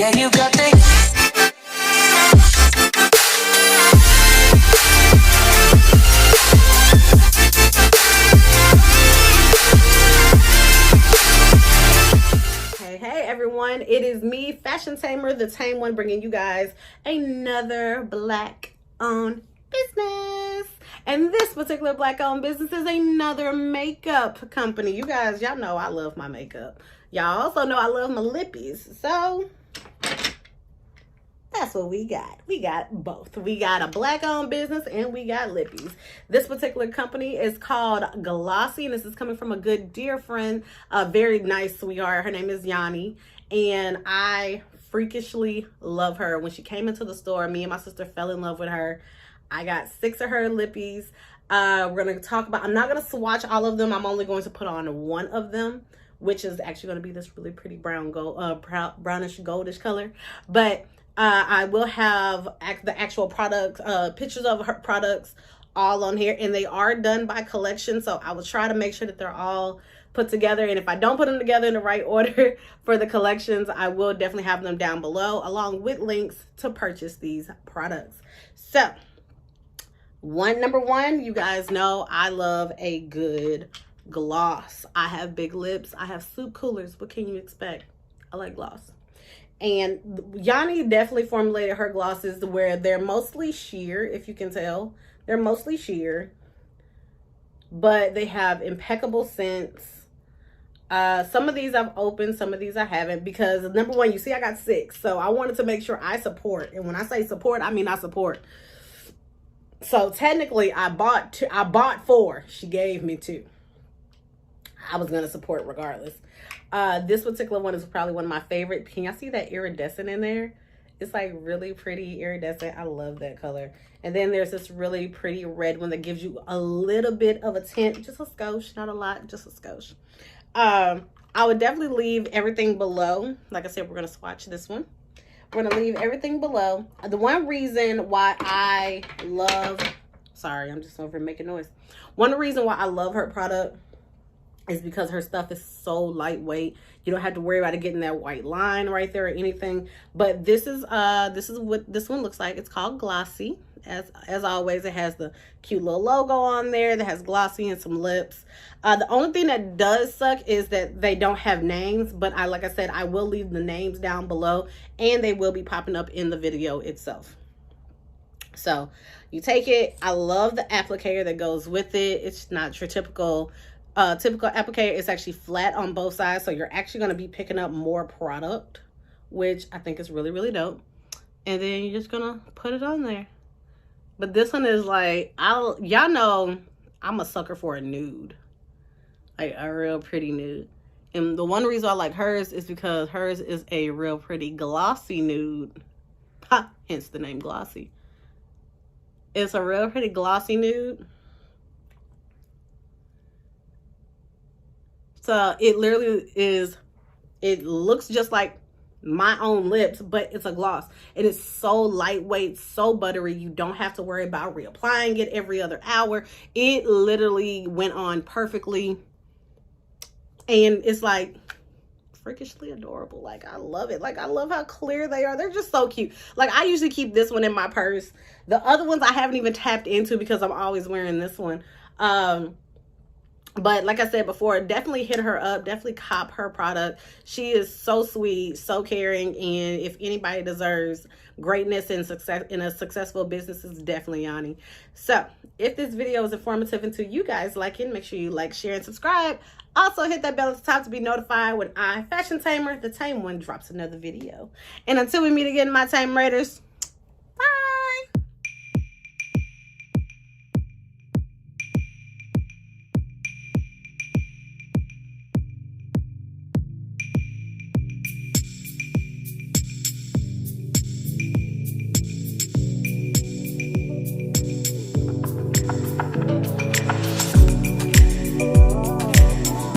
Yeah, you got the. Hey everyone, it is me, Fashion Tamer, the Tame One, bringing you guys another black owned business. And this particular black owned business is another makeup company. You guys, y'all know I love my makeup. Y'all also know I love my lippies. So that's what we got. We got both. We got a black owned business and we got lippies. This particular company is called Glossy, and this is coming from a good dear friend, a very nice sweetheart. Her name is Yanni, and I freakishly love her. When she came into the store, me and my sister fell in love with her. I got 6 of her lippies. We're going to talk about, I'm not going to swatch all of them. I'm only going to put on one of them, which is actually going to be this really pretty brownish goldish color. But I will have the actual product, pictures of her products all on here, and they are done by collection. So I will try to make sure that they're all put together. And if I don't put them together in the right order for the collections, I will definitely have them down below along with links to purchase these products. So number one, you guys know I love a good gloss. I have big lips. I have soup coolers. What can you expect? I like gloss. And Yanni definitely formulated her glosses where they're mostly sheer, if you can tell. They're mostly sheer, but they have impeccable scents. Some of these I've opened, some of these I haven't, because number one, you see I got 6. So I wanted to make sure I support. And when I say support, I mean I support. So technically I bought 4. She gave me 2. I was going to support regardless. This particular one is probably one of my favorite. Can y'all see that iridescent in there? It's like really pretty iridescent. I love that color. And then there's this really pretty red one that gives you a little bit of a tint, just a skosh, not a lot, just a skosh. I would definitely leave everything below. Like I said, we're going to swatch this one. We're going to leave everything below. The one reason why I love, sorry, I'm just over here making noise. One reason why I love her product is because her stuff is so lightweight. You don't have to worry about it getting that white line right there or anything. But this is what this one looks like. It's called Glossy. As always, it has the cute little logo on there that has glossy and some lips. The only thing that does suck is that they don't have names, but like I said, I will leave the names down below and they will be popping up in the video itself. So you take it. I love the applicator that goes with it. It's not your typical applicator. It's actually flat on both sides, so you're actually going to be picking up more product, which I think is really, really dope. And then you're just gonna put it on there. But this one is like, y'all know I'm a sucker for a nude, like a real pretty nude. And the one reason I like hers is because hers is a real pretty glossy nude. Ha, hence the name Glossy. It's a real pretty glossy nude. So it literally is, it looks just like my own lips, but it's a gloss. It is so lightweight, so buttery. You don't have to worry about reapplying it every other hour. It literally went on perfectly. And it's like freakishly adorable. Like, I love it. Like, I love how clear they are. They're just so cute. Like, I usually keep this one in my purse. The other ones I haven't even tapped into because I'm always wearing this one. But like I said before, definitely hit her up. Definitely cop her product. She is so sweet, so caring. And if anybody deserves greatness and success in a successful business, it's definitely Yanni. So if this video was informative and to you guys like it, make sure you like, share, and subscribe. Also hit that bell at the top to be notified when I, Fashion Tamer, the Tame One, drops another video. And until we meet again, my Tame Raiders,